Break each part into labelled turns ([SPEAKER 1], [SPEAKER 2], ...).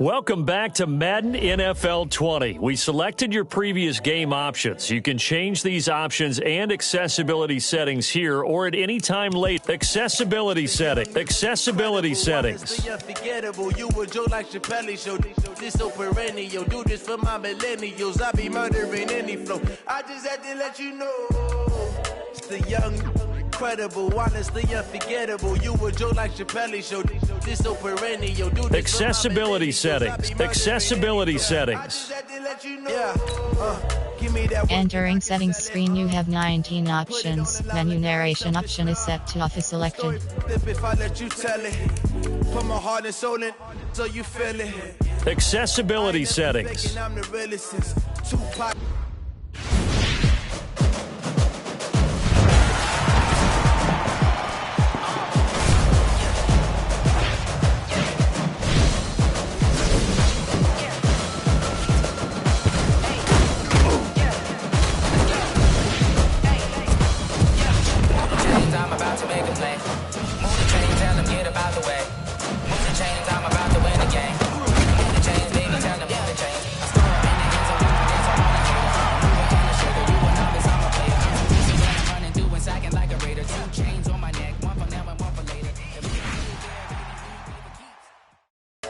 [SPEAKER 1] Welcome back to Madden NFL 20. We selected your previous game options. You can change these options and accessibility settings here or at any time late. Accessibility settings. Accessibility settings.
[SPEAKER 2] You were Joe like Chappelle show. This so perennial. Do this for my millennials. I be murdering any flow. I just had to let you know. It's the young, incredible, honestly unforgettable. You were Joe like Chappelle show. This so perennial. Do this
[SPEAKER 1] accessibility settings. Accessibility settings.
[SPEAKER 3] Entering settings screen, you have 19 options. Menu narration option is set to off is selected.
[SPEAKER 2] If I let you tell it, put my heart and soul in so you feel it.
[SPEAKER 1] Accessibility settings.
[SPEAKER 2] I'm the realest since Tupac.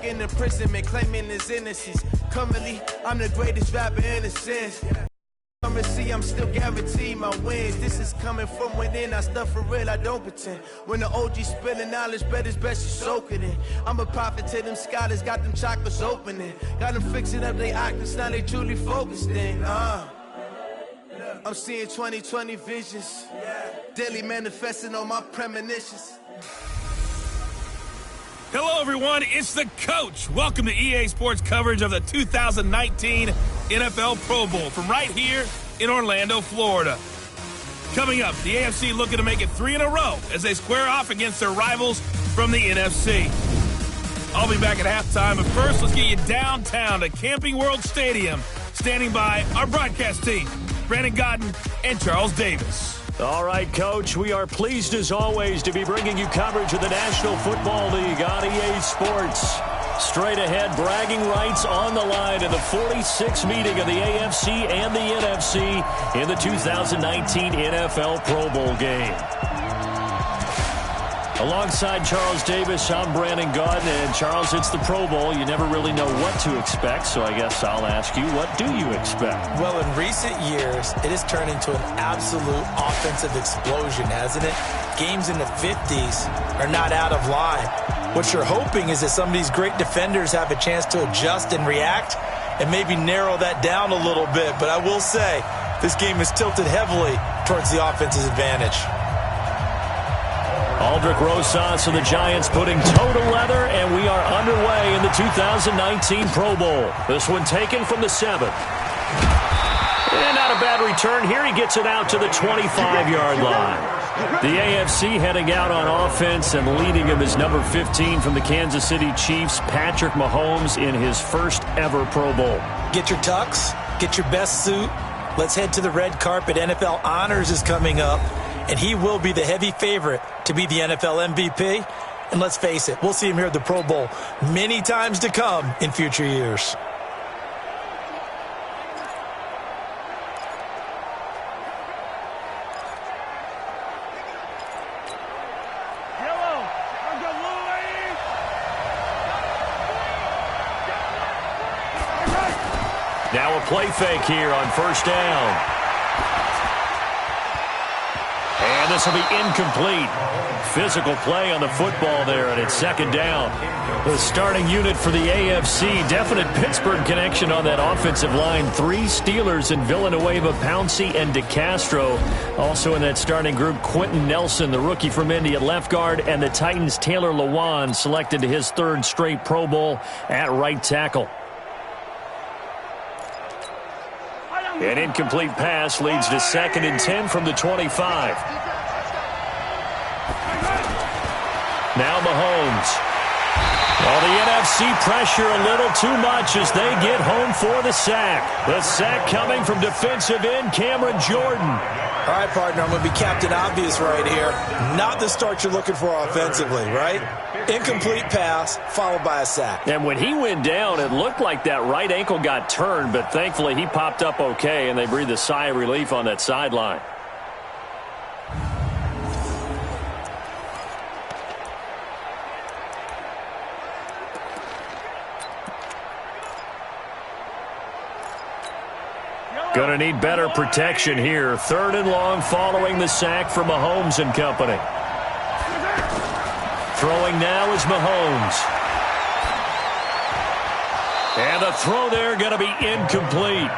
[SPEAKER 2] In imprisonment, claiming his innocence. Currently, I'm the greatest rapper in a sense. See, I'm still guaranteed my wins. This is coming from within. I stuff for real, I don't pretend. When the OG spilling knowledge, bet it's best you soak it in. I'm a prophet to them scholars, got them chakras opening. Got them fixing up they octaves, now they truly focused in. I'm seeing 2020 visions. Daily manifesting on my premonitions.
[SPEAKER 4] Hello, everyone. It's the coach. Welcome to EA Sports coverage of the 2019 NFL Pro Bowl from right here in Orlando, Florida. Coming up, the AFC looking to make it 3 in a row as they square off against their rivals from the NFC. I'll be back at halftime, but first, let's get you downtown to Camping World Stadium. Standing by our broadcast team, Brandon Godden and Charles Davis.
[SPEAKER 1] All right, Coach, we are pleased as always to be bringing you coverage of the National Football League on EA Sports. Straight ahead, bragging rights on the line in the 46th meeting of the AFC and the NFC in the 2019 NFL Pro Bowl game. Alongside Charles Davis, I'm Brandon Gaudin. And Charles, it's the Pro Bowl. You never really know what to expect, so I guess I'll ask you, what do you expect?
[SPEAKER 5] Well, in recent years, it has turned into an absolute offensive explosion, hasn't it? Games in the 50s are not out of line. What you're hoping is that some of these great defenders have a chance to adjust and react and maybe narrow that down a little bit. But I will say, this game is tilted heavily towards the offense's advantage.
[SPEAKER 1] Aldrick Rosas of the Giants putting toe to leather, and we are underway in the 2019 Pro Bowl. This one taken from the 7. And not a bad return here. He gets it out to the 25-yard line. The AFC heading out on offense, and leading him is number 15 from the Kansas City Chiefs, Patrick Mahomes, in his first ever Pro Bowl.
[SPEAKER 5] Get your tux, get your best suit. Let's head to the red carpet. NFL Honors is coming up, and he will be the heavy favorite to be the NFL MVP. And let's face it, we'll see him here at the Pro Bowl many times to come in future years.
[SPEAKER 1] Now a play fake here on first down. And this will be incomplete. Physical play on the football there, and it's second down. The starting unit for the AFC, definite Pittsburgh connection on that offensive line. 3 Steelers in Villanueva, Pouncey, and DeCastro. Also in that starting group, Quentin Nelson, the rookie from Indy at left guard, and the Titans' Taylor Lewan, selected to his 3rd straight Pro Bowl at right tackle. An incomplete pass leads to 2nd and 10 from the 25. Now Mahomes. Well, the NFC pressure a little too much as they get home for the sack. The sack coming from defensive end Cameron Jordan.
[SPEAKER 5] All right, partner, I'm going to be Captain Obvious right here. Not the start you're looking for offensively, right? Incomplete pass followed by a sack.
[SPEAKER 1] And when he went down, it looked like that right ankle got turned, but thankfully he popped up okay, and they breathed a sigh of relief on that sideline. Going to need better protection here. 3rd and long following the sack from Mahomes and company. Throwing now is Mahomes. And the throw there going to be incomplete.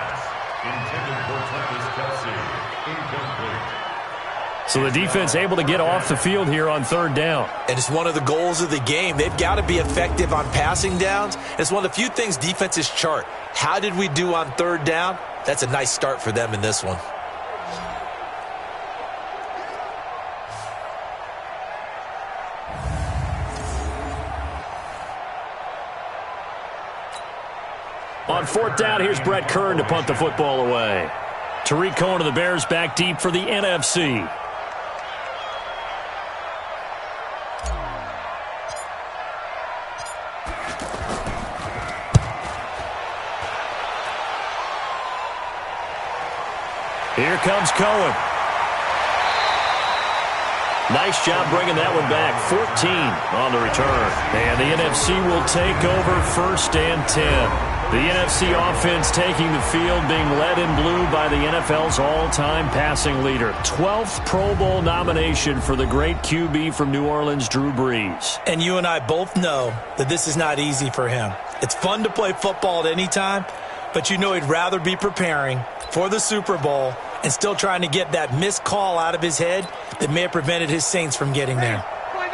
[SPEAKER 1] So the defense able to get off the field here on 3rd down.
[SPEAKER 5] And it's one of the goals of the game. They've got to be effective on passing downs. It's one of the few things defenses chart. How did we do on 3rd down? That's a nice start for them in this one.
[SPEAKER 1] On 4th down, here's Brett Kern to punt the football away. Tariq Cohen of the Bears back deep for the NFC. Here comes Cohen. Nice job bringing that one back. 14 on the return. And the NFC will take over 1st and 10. The NFC offense taking the field, being led in blue by the NFL's all-time passing leader. 12th Pro Bowl nomination for the great QB from New Orleans, Drew Brees.
[SPEAKER 5] And you and I both know that this is not easy for him. It's fun to play football at any time, but you know he'd rather be preparing for the Super Bowl and still trying to get that missed call out of his head that may have prevented his Saints from getting there.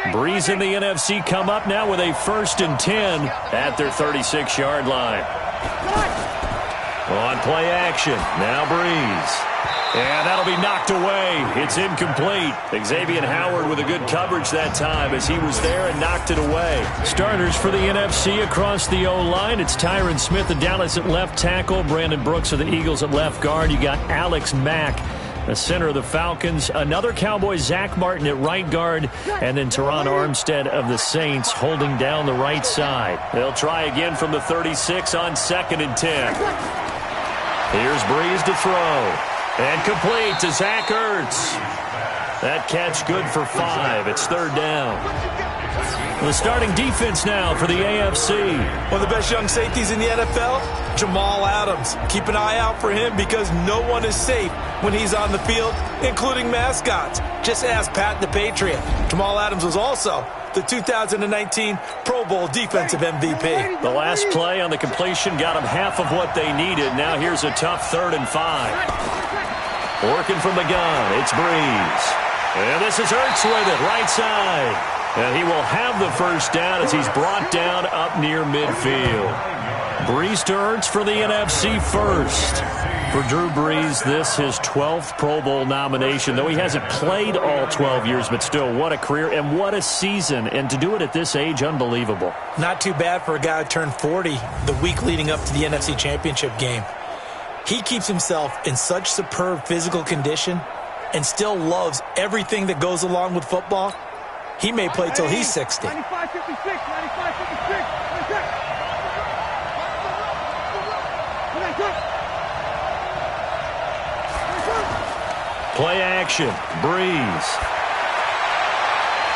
[SPEAKER 1] Brees and the NFC come up now with a 1st and 10 at their 36-yard line. On play action, now Brees. And that'll be knocked away. It's incomplete. Xavier Howard with a good coverage that time as he was there and knocked it away. Starters for the NFC across the O-line. It's Tyron Smith of Dallas at left tackle. Brandon Brooks of the Eagles at left guard. You got Alex Mack, the center of the Falcons. Another Cowboy, Zach Martin at right guard. And then Teron Armstead of the Saints holding down the right side. They'll try again from the 36 on 2nd and 10. Here's Brees to throw. And complete to Zach Ertz. That catch good for 5. It's 3rd down. The starting defense now for the AFC.
[SPEAKER 5] One of the best young safeties in the NFL, Jamal Adams. Keep an eye out for him because no one is safe when he's on the field, including mascots. Just ask Pat the Patriot. Jamal Adams was also the 2019 Pro Bowl Defensive MVP.
[SPEAKER 1] The last play on the completion got them half of what they needed. Now here's a tough 3rd and 5. Working from the gun, it's Brees. And this is Ertz with it, right side. And he will have the 1st down as he's brought down up near midfield. Brees to Ertz for the NFC first. For Drew Brees, this his 12th Pro Bowl nomination. Though he hasn't played all 12 years, but still, what a career and what a season. And to do it at this age, unbelievable.
[SPEAKER 5] Not too bad for a guy who turned 40 the week leading up to the NFC Championship game. He keeps himself in such superb physical condition and still loves everything that goes along with football. He may play till he's 60.
[SPEAKER 6] 95-56, 95-56.
[SPEAKER 1] Play action, Brees.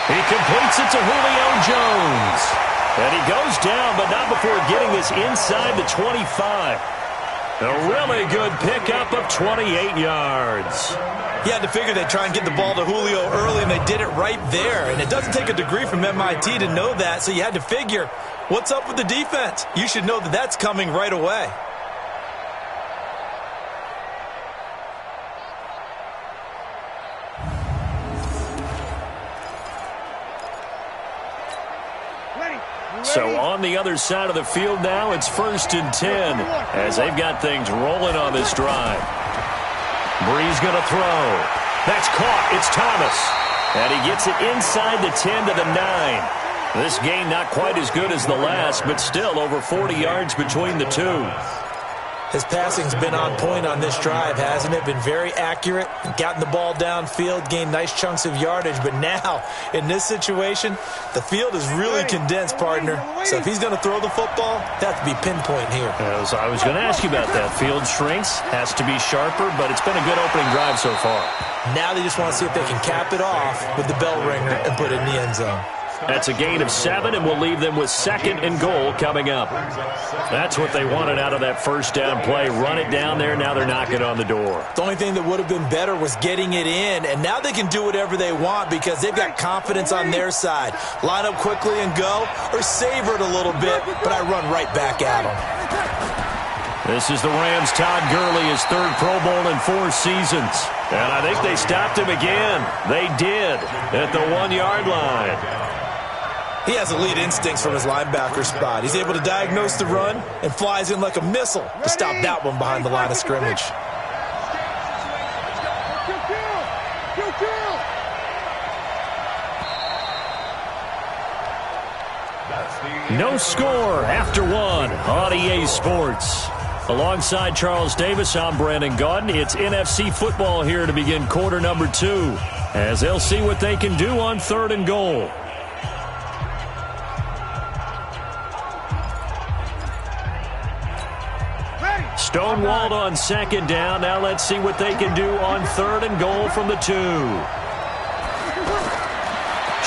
[SPEAKER 1] He completes it to Julio Jones. And he goes down, but not before getting this inside the 25. A really good pickup of 28 yards.
[SPEAKER 5] You had to figure they'd try and get the ball to Julio early, and they did it right there. And it doesn't take a degree from MIT to know that, so you had to figure, what's up with the defense? You should know that that's coming right away.
[SPEAKER 1] So on the other side of the field now, it's 1st and 10 as they've got things rolling on this drive. Brees going to throw. That's caught. It's Thomas. And he gets it inside the 10 to the 9. This gain not quite as good as the last, but still over 40 yards between the two.
[SPEAKER 5] His passing's been on point on this drive, hasn't it? Been very accurate, gotten the ball downfield, gained nice chunks of yardage. But now, in this situation, the field is really condensed, partner. So if he's going to throw the football, that has to be pinpoint here.
[SPEAKER 1] As I was going to ask you about that. Field shrinks, has to be sharper, but it's been a good opening drive so far.
[SPEAKER 5] Now they just want to see if they can cap it off with the bell ringer and put it in the end zone.
[SPEAKER 1] That's a gain of 7, and we'll leave them with 2nd and goal coming up. That's what they wanted out of that first down play. Run it down there. Now they're knocking on the door.
[SPEAKER 5] The only thing that would have been better was getting it in, and now they can do whatever they want because they've got confidence on their side. Line up quickly and go, or savor it a little bit, but I run right back at them.
[SPEAKER 1] This is the Rams' Todd Gurley, his 3rd Pro Bowl in 4 seasons. And I think they stopped him again. They did at the 1-yard line.
[SPEAKER 5] He has elite instincts from his linebacker spot. He's able to diagnose the run and flies in like a missile to stop that one behind the line of scrimmage.
[SPEAKER 1] No score after 1 on EA Sports. Alongside Charles Davis, I'm Brandon Gaudin. It's NFC football here to begin quarter number 2 as they'll see what they can do on 3rd and goal. Stonewalled on 2nd down. Now let's see what they can do on 3rd and goal from the 2.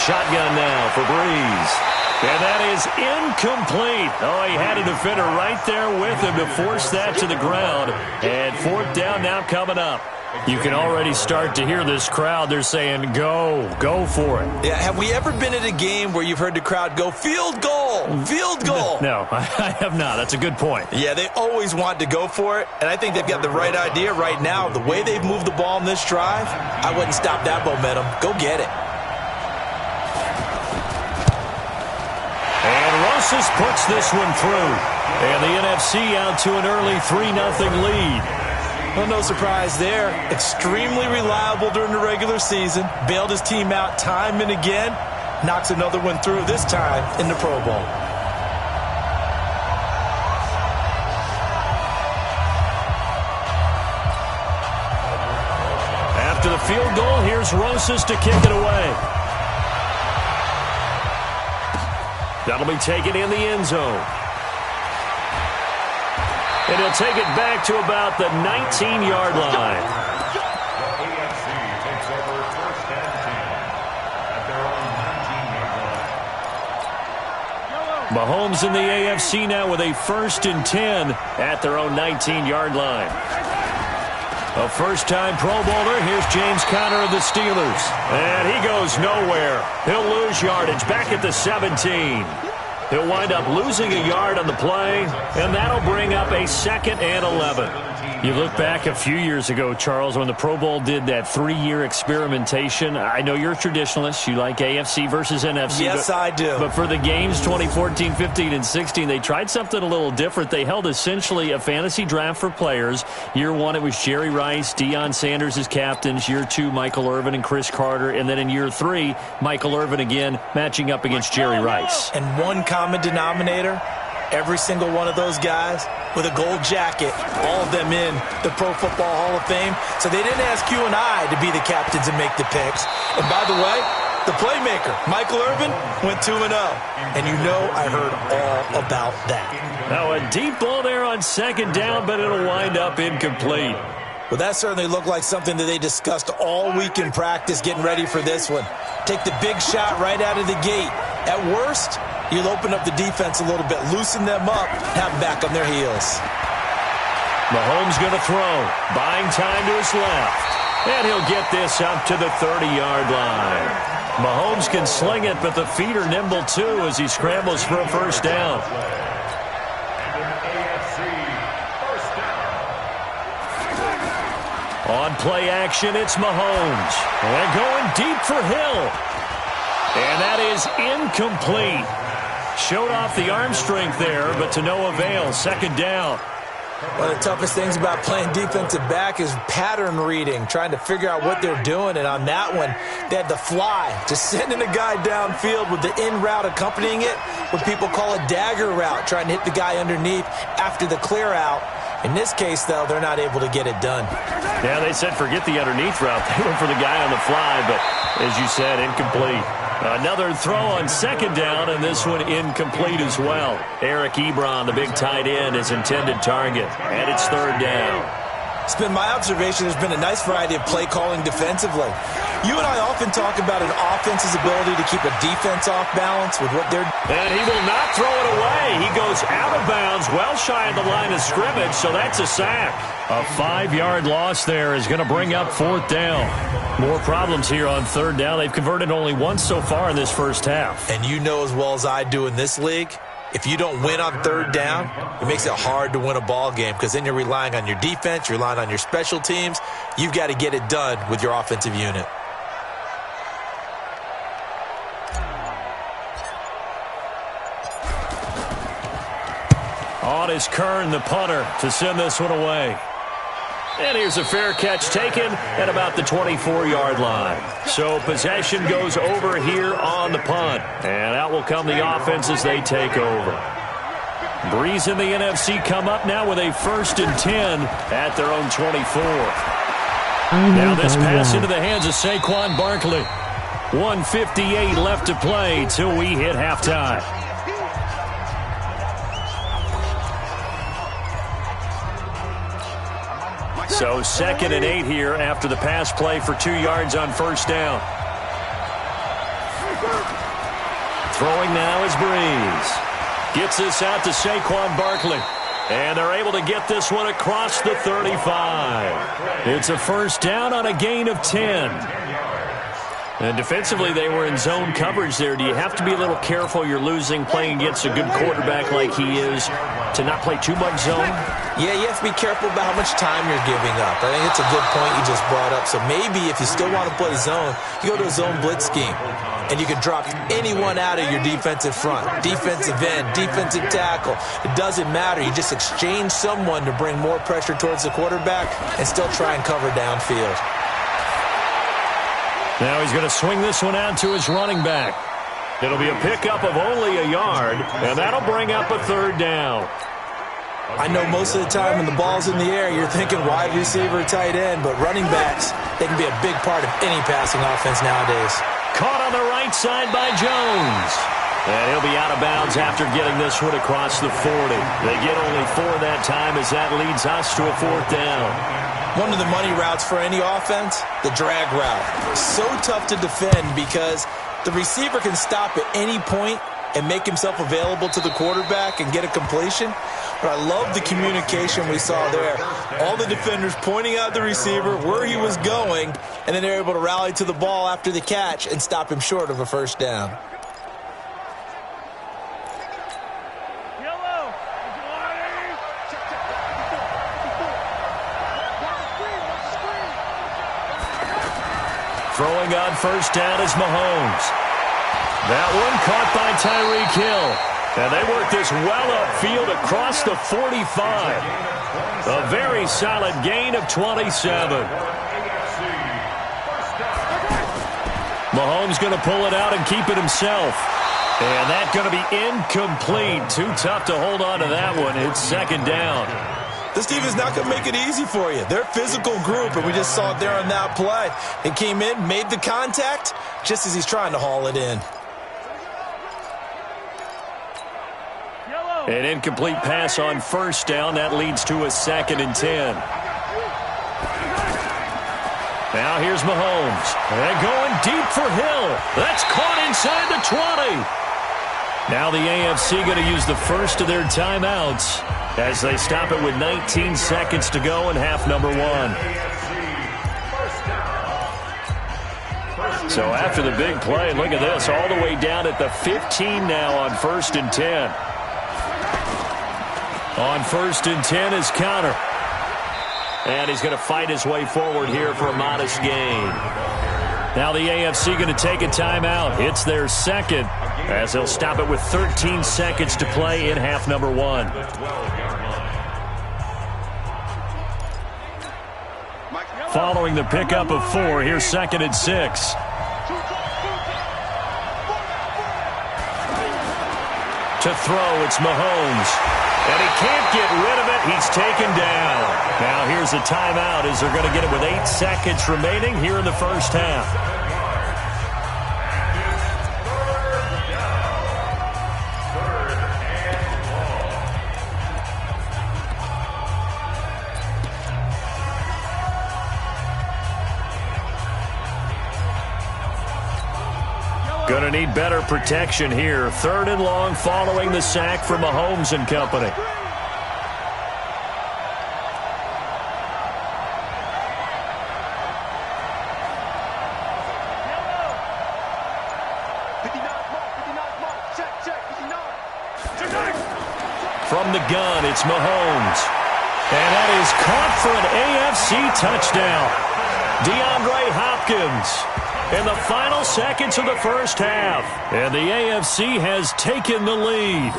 [SPEAKER 1] Shotgun now for Breeze. And that is incomplete. Oh, he had a defender right there with him to force that to the ground. And 4th down now coming up. You can already start to hear this crowd. They're saying, go for it.
[SPEAKER 5] Yeah, have we ever been at a game where you've heard the crowd go, field goal, field goal?
[SPEAKER 1] No, I have not. That's a good point.
[SPEAKER 5] Yeah, they always want to go for it, and I think they've got the right idea right now. The way they've moved the ball in this drive, I wouldn't stop that momentum. Go get it.
[SPEAKER 1] And Rosas puts this one through. And the NFC out to an early 3-0 lead.
[SPEAKER 5] Well, no surprise there. Extremely reliable during the regular season. Bailed his team out time and again. Knocks another one through, this time in the Pro Bowl.
[SPEAKER 1] After the field goal, here's Rosas to kick it away. That'll be taken in the end zone. And he'll take it back to about the 19-yard line. Mahomes in the AFC now with a 1st and 10 at their own 19-yard line. A first-time Pro Bowler. Here's James Conner of the Steelers. And he goes nowhere. He'll lose yardage back at the 17. He'll wind up losing a yard on the play, and that'll bring up a 2nd and 11. You look back a few years ago, Charles, when the Pro Bowl did that 3-year experimentation. I know you're a traditionalist. You like AFC versus NFC.
[SPEAKER 5] Yes, I do.
[SPEAKER 1] But for the games 2014, 15, and 16, they tried something a little different. They held essentially a fantasy draft for players. Year 1, it was Jerry Rice, Deion Sanders as captains. Year 2, Michael Irvin and Chris Carter. And then in year 3, Michael Irvin again matching up against Jerry Rice.
[SPEAKER 5] And one common denominator, every single one of those guys with a gold jacket, all of them in the Pro Football Hall of Fame. So they didn't ask you and I to be the captains and make the picks. And by the way, the playmaker, Michael Irvin, went 2-0. And you know I heard all about that.
[SPEAKER 1] Now a deep ball there on 2nd down, but it'll wind up incomplete.
[SPEAKER 5] Well, that certainly looked like something that they discussed all week in practice getting ready for this one. Take the big shot right out of the gate. At worst, you'll open up the defense a little bit, loosen them up, have them back on their heels.
[SPEAKER 1] Mahomes going to throw, buying time to his left. And he'll get this up to the 30-yard line. Mahomes can sling it, but the feet are nimble too as he scrambles for a 1st down. On play action, it's Mahomes. And going deep for Hill. And that is incomplete. Showed off the arm strength there, but to no avail. 2nd down.
[SPEAKER 5] One of the toughest things about playing defensive back is pattern reading, trying to figure out what they're doing. And on that one, they had to fly, just sending a guy downfield with the in route accompanying it, what people call a dagger route, trying to hit the guy underneath after the clear out. In this case, though, they're not able to get it done.
[SPEAKER 1] Yeah, they said forget the underneath route. They went for the guy on the fly, but as you said, incomplete. Another throw on second down, and this one incomplete as well. Eric Ebron, the big tight end, is intended target, and it's third down.
[SPEAKER 5] It's been my observation there's been a nice variety of play calling defensively. You and I often talk about an offense's ability to keep a defense off balance with what they're doing.
[SPEAKER 1] And he will not throw it away. He goes out of bounds, well shy of the line of scrimmage, so that's a sack. A 5-yard loss there is going to bring up fourth down. More problems here on third down. They've converted only once so far in this first half.
[SPEAKER 5] And you know as well as I do in this league, if you don't win on third down, it makes it hard to win a ball game because then you're relying on your defense, you're relying on your special teams. You've got to get it done with your offensive unit.
[SPEAKER 1] On is Kern, the punter, to send this one away. And here's a fair catch taken at about the 24-yard line. So possession goes over here on the punt. And out will come the offense as they take over. Breeze and the NFC come up now with a 1st and 10 at their own 24. Now this pass into the hands of Saquon Barkley. 1:58 left to play till we hit halftime. So 2nd and 8 here after the pass play for 2 yards on first down. Throwing now is Breeze. Gets this out to Saquon Barkley. And they're able to get this one across the 35. It's a first down on a gain of 10. And defensively, they were in zone coverage there. Do you have to be a little careful? You're losing playing against a good quarterback like he is to not play too much zone?
[SPEAKER 5] Yeah, you have to be careful about how much time you're giving up. I think it's a good point you just brought up. So maybe if you still want to play zone, you go to a zone blitz scheme. And you can drop anyone out of your defensive front, defensive end, defensive tackle. It doesn't matter. You just exchange someone to bring more pressure towards the quarterback and still try and cover downfield.
[SPEAKER 1] Now he's going to swing this one out to his running back. It'll be a pickup of only a yard, and that'll bring up a third down.
[SPEAKER 5] I know most of the time when the ball's in the air, you're thinking wide receiver, tight end, but running backs, they can be a big part of any passing offense nowadays.
[SPEAKER 1] Caught on the right side by Jones. And he'll be out of bounds after getting this one across the 40. They get only 4 that time as that leads us to a fourth down.
[SPEAKER 5] One of the money routes for any offense, the drag route. So tough to defend because the receiver can stop at any point and make himself available to the quarterback and get a completion. But I love the communication we saw there. All the defenders pointing out the receiver, where he was going, and then they're able to rally to the ball after the catch and stop him short of a first down.
[SPEAKER 1] Throwing on first down is Mahomes. That one caught by Tyreek Hill. And they work this well upfield across the 45. A very solid gain of 27. Mahomes going to pull it out and keep it himself. And that's going to be incomplete. Too tough to hold on to that one. It's second down.
[SPEAKER 5] This team is not going to make it easy for you. They're a physical group, and we just saw it there on that play. It came in, made the contact, just as he's trying to haul it in.
[SPEAKER 1] An incomplete pass on first down. That leads to a 2nd and 10. Now here's Mahomes. And going deep for Hill. That's caught inside the 20. Now the AFC going to use the first of their timeouts as they stop it with 19 seconds to go in half number 1. So after the big play, look at this, all the way down at the 15 now on 1st and 10. On 1st and 10 is Conner. And he's going to fight his way forward here for a modest gain. Now the AFC going to take a timeout. It's their second as they'll stop it with 13 seconds to play in half number 1. following the pickup of 4. Here's 2nd and 6. To throw, it's Mahomes. And he can't get rid of it. He's taken down. Now here's a timeout as they're going to get it with 8 seconds remaining here in the first half. Going to need better protection here. 3rd and long following the sack from Mahomes and company. From the gun, it's Mahomes. And that is caught for an AFC touchdown. DeAndre Hopkins. In the final seconds of the first half. And the AFC has taken the lead.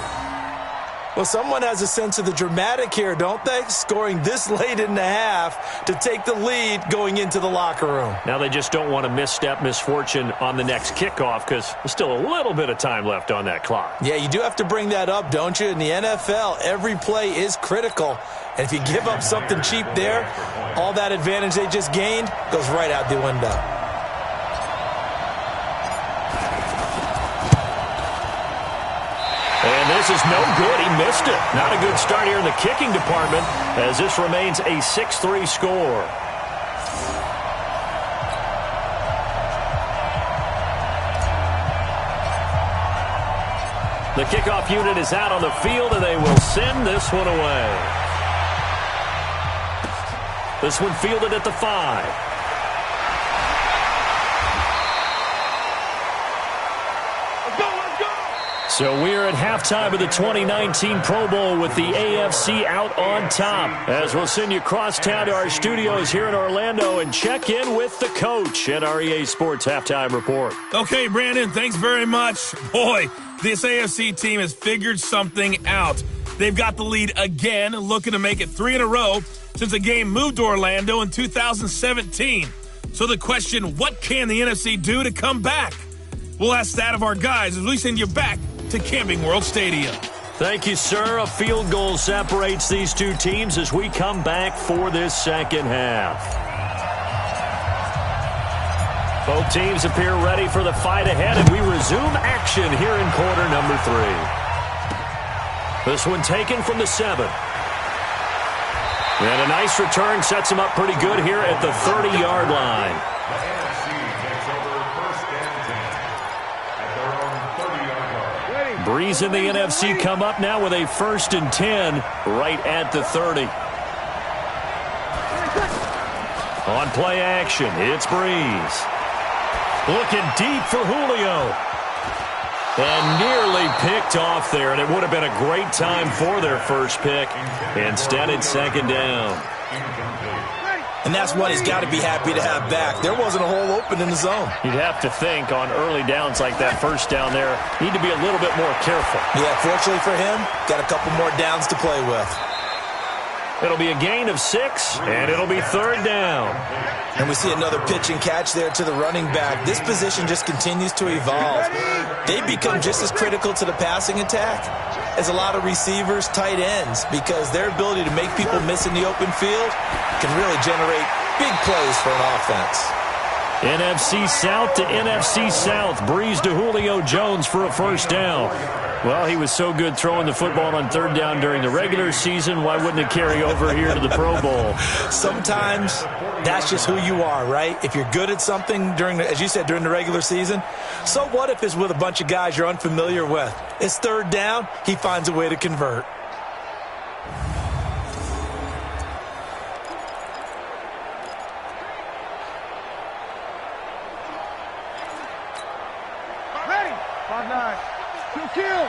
[SPEAKER 5] Well, someone has a sense of the dramatic here, don't they? Scoring this late in the half to take the lead going into the locker room.
[SPEAKER 1] Now they just don't want to misstep misfortune on the next kickoff because there's still a little bit of time left on that clock.
[SPEAKER 5] Yeah, you do have to bring that up, don't you? In the NFL, every play is critical. And if you give up something cheap there, all that advantage they just gained goes right out the window.
[SPEAKER 1] And this is no good. He missed it. Not a good start here in the kicking department as this remains a 6-3 score. The kickoff unit is out on the field, and they will send this one away. This one fielded at the 5. So we're at halftime of the 2019 Pro Bowl with the AFC out on top. As we'll send you across town to our studios here in Orlando and check in with the coach at our EA Sports Halftime Report.
[SPEAKER 4] Okay, Brandon, thanks very much. Boy, this AFC team has figured something out. They've got the lead again, looking to make it 3 in a row since the game moved to Orlando in 2017. So the question, what can the NFC do to come back? We'll ask that of our guys as we send you back to Camping World Stadium.
[SPEAKER 1] Thank you, sir. A field goal separates these two teams as we come back for this second half. Both teams appear ready for the fight ahead, and we resume action here in quarter number 3. This one taken from the 7. And a nice return sets him up pretty good here at the 30-yard line. Breeze in the NFC come up now with a 1st and 10 right at the 30. On play action, it's Breeze. Looking deep for Julio. And nearly picked off there, and it would have been a great time for their first pick. Instead, it's 2nd down.
[SPEAKER 5] And that's what he's got to be happy to have back. There wasn't a hole open in the zone.
[SPEAKER 1] You'd have to think on early downs like that first down there, need to be a little bit more careful.
[SPEAKER 5] Yeah, fortunately for him, got a couple more downs to play with.
[SPEAKER 1] It'll be a gain of 6, and it'll be 3rd down.
[SPEAKER 5] And we see another pitch and catch there to the running back. This position just continues to evolve. They become just as critical to the passing attack as a lot of receivers, tight ends, because their ability to make people miss in the open field can really generate big plays for an offense.
[SPEAKER 1] NFC South to NFC South. Breeze to Julio Jones for a 1st down. Well, he was so good throwing the football on 3rd down during the regular season. Why wouldn't it carry over here to the Pro Bowl?
[SPEAKER 5] Sometimes that's just who you are, right? If you're good at something during, as you said, during the regular season, so what if it's with a bunch of guys you're unfamiliar with? It's 3rd down. He finds a way to convert.
[SPEAKER 6] Ready. 5-9. 2 kill.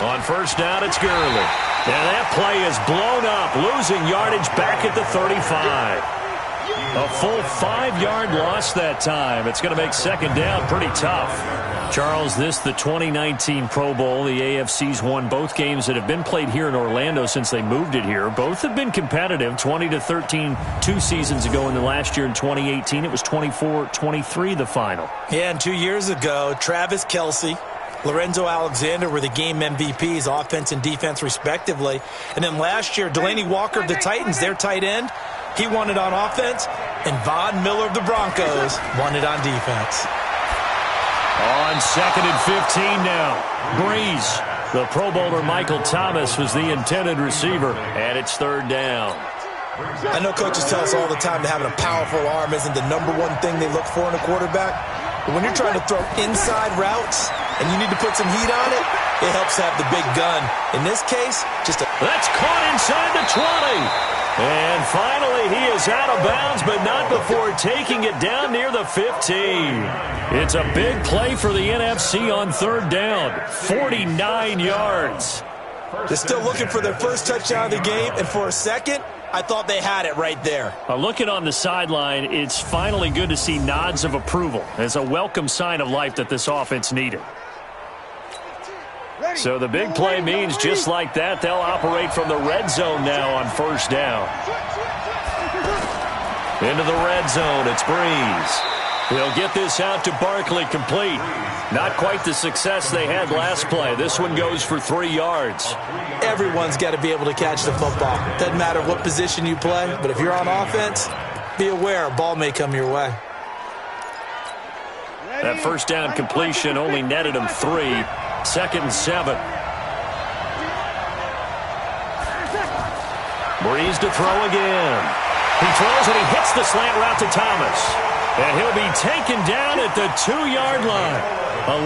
[SPEAKER 1] On 1st down, it's Gurley. And that play is blown up, losing yardage back at the 35. A full 5-yard loss that time. It's going to make 2nd down pretty tough. Charles, this the 2019 Pro Bowl. The AFC's won both games that have been played here in Orlando since they moved it here. Both have been competitive, 20-13 2 seasons ago, and then last year in 2018 it was 24-23 the final.
[SPEAKER 5] Yeah, and 2 years ago, Travis Kelce, Lorenzo Alexander were the game MVPs, offense and defense respectively. And then last year, Delaney Walker of the Titans, their tight end, he won it on offense, and Von Miller of the Broncos won it on defense.
[SPEAKER 1] On 2nd and 15 now. Breeze. The Pro Bowler Michael Thomas was the intended receiver, and it's 3rd down.
[SPEAKER 5] I know coaches tell us all the time that having a powerful arm isn't the #1 thing they look for in a quarterback. But when you're trying to throw inside routes and you need to put some heat on it, it helps have the big gun. In this case,
[SPEAKER 1] That's caught inside the 20. And finally, he is out of bounds, but not before taking it down near the 15. It's a big play for the NFC on 3rd down. 49 yards.
[SPEAKER 5] They're still looking for their first touchdown of the game, and for a second, I thought they had it right there.
[SPEAKER 1] Looking on the sideline, it's finally good to see nods of approval. It's a welcome sign of life that this offense needed. So the big play means just like that, they'll operate from the red zone now on 1st down. Into the red zone, it's Breeze. He'll get this out to Barkley, complete. Not quite the success they had last play. This one goes for 3 yards.
[SPEAKER 5] Everyone's got to be able to catch the football. Doesn't matter what position you play, but if you're on offense, be aware a ball may come your way.
[SPEAKER 1] That 1st down completion only netted him 3. 2nd and 7. Breeze to throw again. He throws and he hits the slant route to Thomas. And he'll be taken down at the 2-yard line.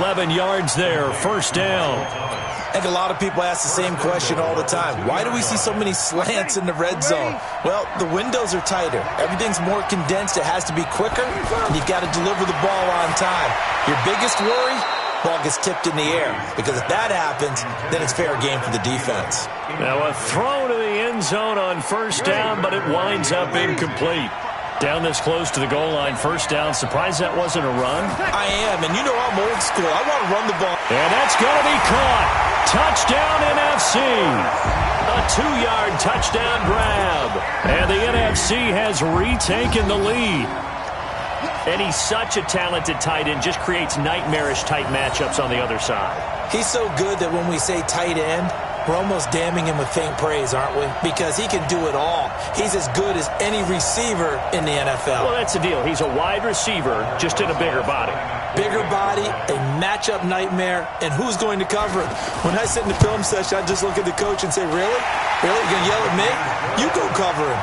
[SPEAKER 1] 11 yards there, 1st down.
[SPEAKER 5] I think a lot of people ask the same question all the time. Why do we see so many slants in the red zone? Well, the windows are tighter. Everything's more condensed. It has to be quicker, and you've got to deliver the ball on time. Your biggest worry? Ball gets tipped in the air, because if that happens, then it's fair game for the defense.
[SPEAKER 1] Now a throw to the end zone on 1st down, but it winds up incomplete. Down this close to the goal line, 1st down. Surprised that wasn't a run?
[SPEAKER 5] I am, and you know I'm old school. I want to run the ball.
[SPEAKER 1] And that's going to be caught. Touchdown NFC. A 2-yard touchdown grab. And the NFC has retaken the lead. And he's such a talented tight end, just creates nightmarish-type matchups on the other side.
[SPEAKER 5] He's so good that when we say tight end, we're almost damning him with faint praise, aren't we? Because he can do it all. He's as good as any receiver in the NFL.
[SPEAKER 1] Well, that's the deal. He's a wide receiver, just in a bigger body.
[SPEAKER 5] Bigger body, a matchup nightmare, and who's going to cover him? When I sit in the film session, I just look at the coach and say, really? Really? You're going to yell at me? You go cover him.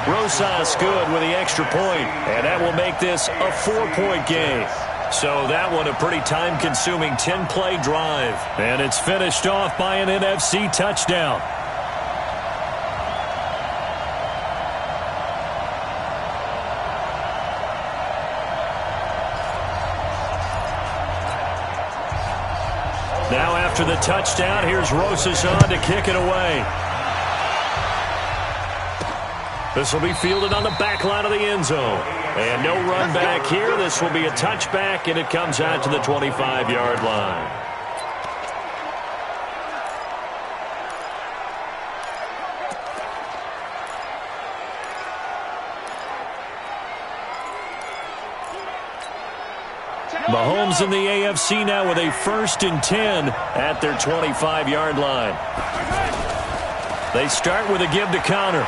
[SPEAKER 1] Rosas good with the extra point, and that will make this a 4-point game. So that one a pretty time-consuming 10-play drive. And it's finished off by an NFC touchdown. Now after the touchdown, here's Rosas on to kick it away. This will be fielded on the back line of the end zone. And no run back here. This will be a touchback, and it comes out to the 25-yard line. Mahomes in the AFC now with a 1st and 10 at their 25-yard line. They start with a give to Conner.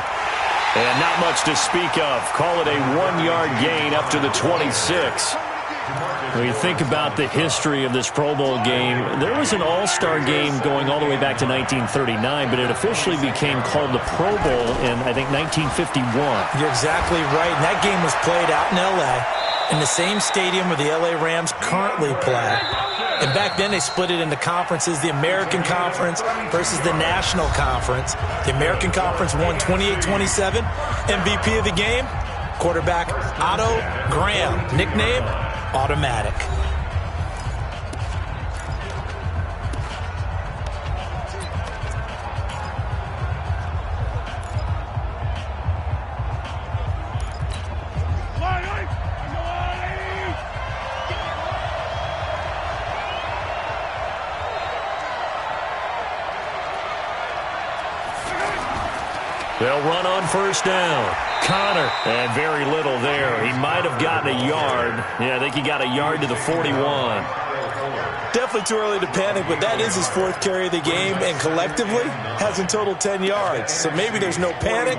[SPEAKER 1] And not much to speak of. Call it a 1-yard gain up to the 26. When you think about the history of this Pro Bowl game, there was an all-star game going all the way back to 1939, but it officially became called the Pro Bowl in, I think, 1951.
[SPEAKER 5] You're exactly right. And that game was played out in L.A. in the same stadium where the L.A. Rams currently play. And back then they split it into conferences, the American Conference versus the National Conference. The American Conference won 28-27. MVP of the game, quarterback Otto Graham, nickname Automatic.
[SPEAKER 1] They'll run on first down. Connor, and very little there. He might have gotten a yard. Yeah, I think he got a yard to the 41.
[SPEAKER 5] Definitely too early to panic, but that is his 4th carry of the game, and collectively has in total 10 yards. So maybe there's no panic,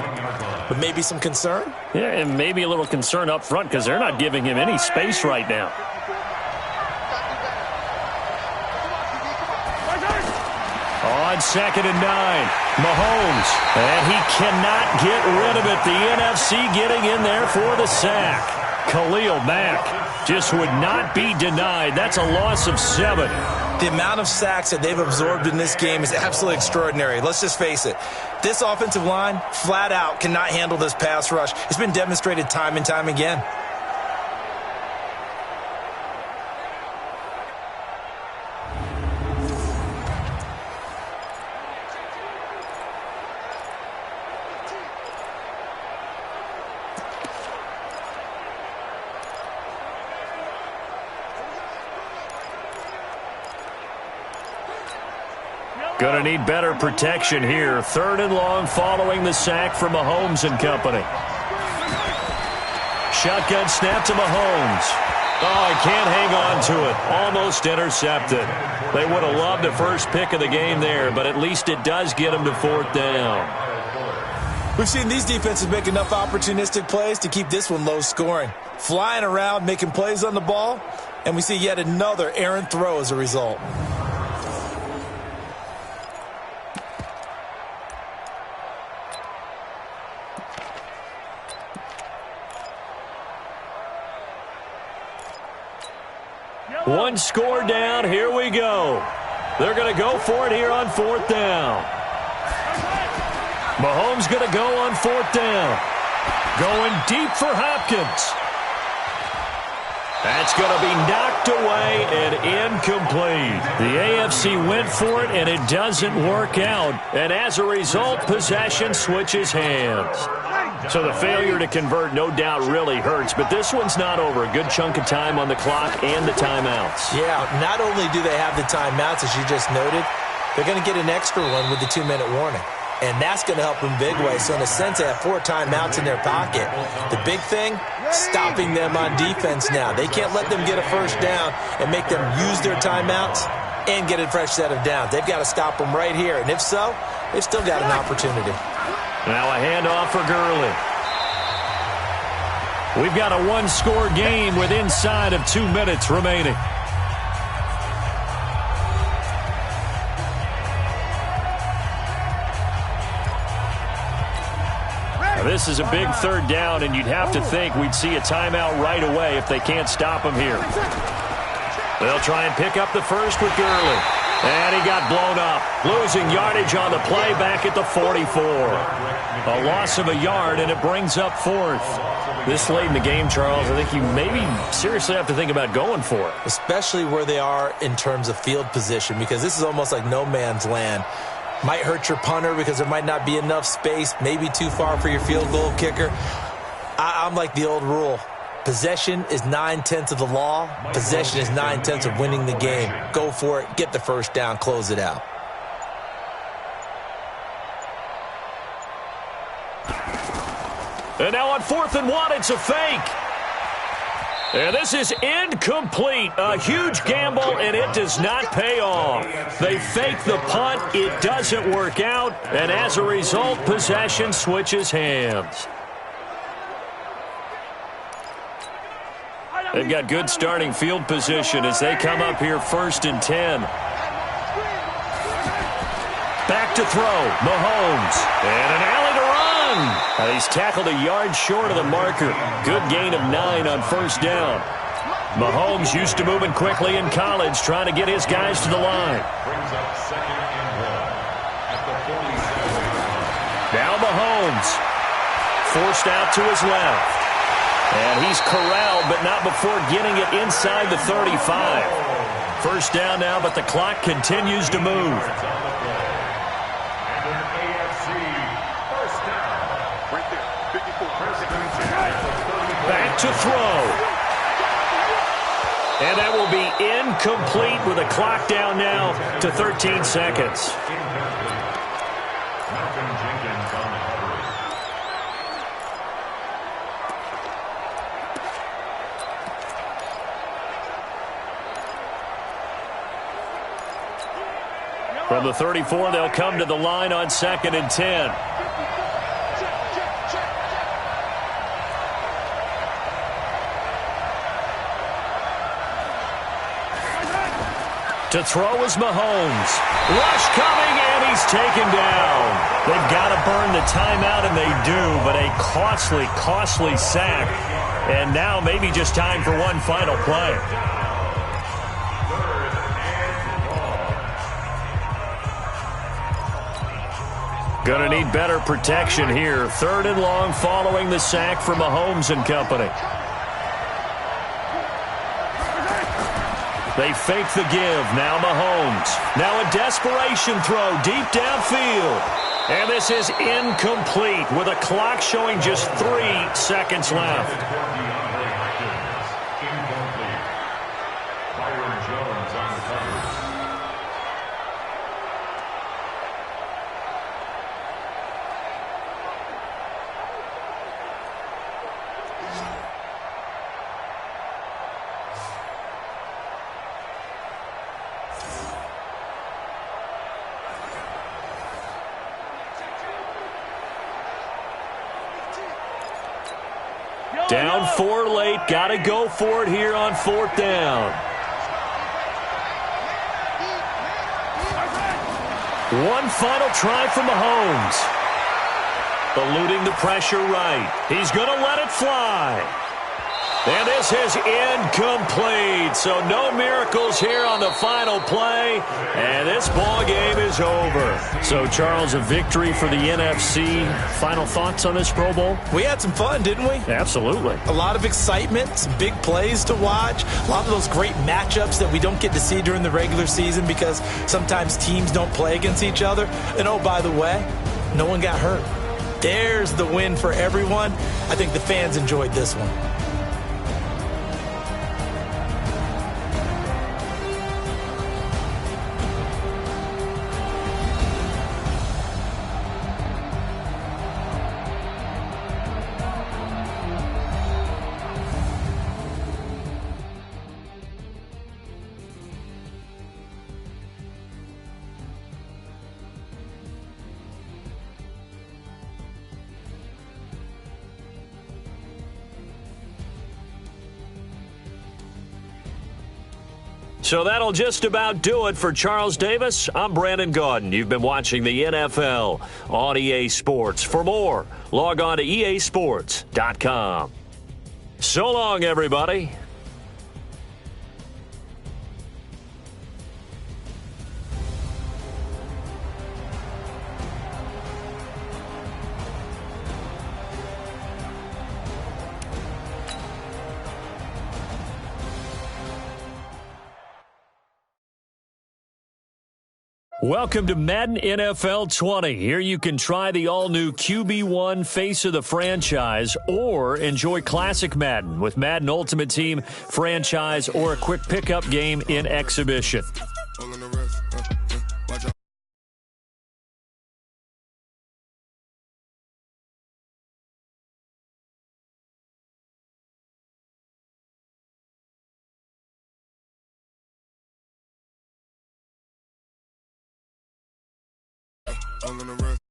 [SPEAKER 5] but maybe some concern.
[SPEAKER 1] Yeah, and maybe a little concern up front because they're not giving him any space right now. On 2nd and 9, Mahomes, and he cannot get rid of it. The NFC getting in there for the sack. Khalil Mack just would not be denied. That's a loss of 7.
[SPEAKER 5] The amount of sacks that they've absorbed in this game is absolutely extraordinary. Let's just face it. This offensive line, flat out, cannot handle this pass rush. It's been demonstrated time and time again.
[SPEAKER 1] Going to need better protection here. 3rd and long following the sack from Mahomes and company. Shotgun snap to Mahomes. Oh, he can't hang on to it. Almost intercepted. They would have loved the first pick of the game there, but at least it does get him to 4th down.
[SPEAKER 5] We've seen these defenses make enough opportunistic plays to keep this one low scoring. Flying around, making plays on the ball, and we see yet another errant throw as a result.
[SPEAKER 1] One score down. Here we go. They're going to go for it here on 4th down. Mahomes going to go on 4th down. Going deep for Hopkins. That's going to be knocked away and incomplete. The AFC went for it, and it doesn't work out. And as a result, possession switches hands. So the failure to convert no doubt really hurts, but this one's not over. A good chunk of time on the clock and the timeouts.
[SPEAKER 5] Yeah, not only do they have the timeouts, as you just noted, they're going to get an extra one with the 2-minute warning. And that's going to help them big way. So in a sense, they have 4 timeouts in their pocket. The big thing, stopping them on defense now. They can't let them get a first down and make them use their timeouts and get a fresh set of downs. They've got to stop them right here. And if so, they've still got an opportunity.
[SPEAKER 1] Now a handoff for Gurley. We've got a 1-score game with inside of 2 minutes remaining. This is a big 3rd down, and you'd have to think we'd see a timeout right away if they can't stop him here. They'll try and pick up the first with Gurley. And he got blown up, losing yardage on the play back at the 44. A loss of a yard, and it brings up 4th. This late in the game, Charles, I think you maybe seriously have to think about going for it.
[SPEAKER 5] Especially where they are in terms of field position, because this is almost like no man's land. Might hurt your punter because there might not be enough space, maybe too far for your field goal kicker. I'm like the old rule. Possession is 9/10 of the law. Possession is 9/10 of winning the game. Go for it. Get the first down. Close it out.
[SPEAKER 1] And now on 4th and 1, it's a fake. And this is incomplete. A huge gamble, and it does not pay off. They fake the punt. It doesn't work out. And as a result, possession switches hands. They've got good starting field position as they come up here 1st and 10. Back to throw. Mahomes. And an alley to run. He's tackled a yard short of the marker. Good gain of 9 on 1st down. Mahomes used to moving quickly in college, trying to get his guys to the line. Now Mahomes. Forced out to his left. And he's corralled, but not before getting it inside the 35. First down now, but the clock continues to move. Back to throw. And that will be incomplete with a clock down now to 13 seconds. From the 34, they'll come to the line on 2nd and 10. To throw is Mahomes. Rush coming, and he's taken down. They've got to burn the timeout, and they do, but a costly, costly sack. And now maybe just time for one final play. Going to need better protection here. 3rd and long following the sack for Mahomes and company. They fake the give. Now Mahomes. Now a desperation throw deep downfield. And this is incomplete with a clock showing just 3 seconds left. Down 4 late. Got to go for it here on 4th down. One final try from Mahomes. Eluding the pressure right. He's going to let it fly. And this is incomplete. So no miracles here on the final play. And this ball game is over. So, Charles, a victory for the NFC. Final thoughts on this Pro Bowl?
[SPEAKER 5] We had some fun, didn't we?
[SPEAKER 1] Absolutely.
[SPEAKER 5] A lot of excitement, some big plays to watch, a lot of those great matchups that we don't get to see during the regular season because sometimes teams don't play against each other. And, oh, by the way, no one got hurt. There's the win for everyone. I think the fans enjoyed this one.
[SPEAKER 1] So that'll just about do it for Charles Davis. I'm Brandon Gaudin. You've been watching the NFL on EA Sports. For more, log on to easports.com. So long, everybody. Welcome to Madden NFL 20. Here you can try the all-new QB1 face of the franchise or enjoy classic Madden with Madden Ultimate Team, franchise, or a quick pickup game in exhibition.
[SPEAKER 7] All in the rest.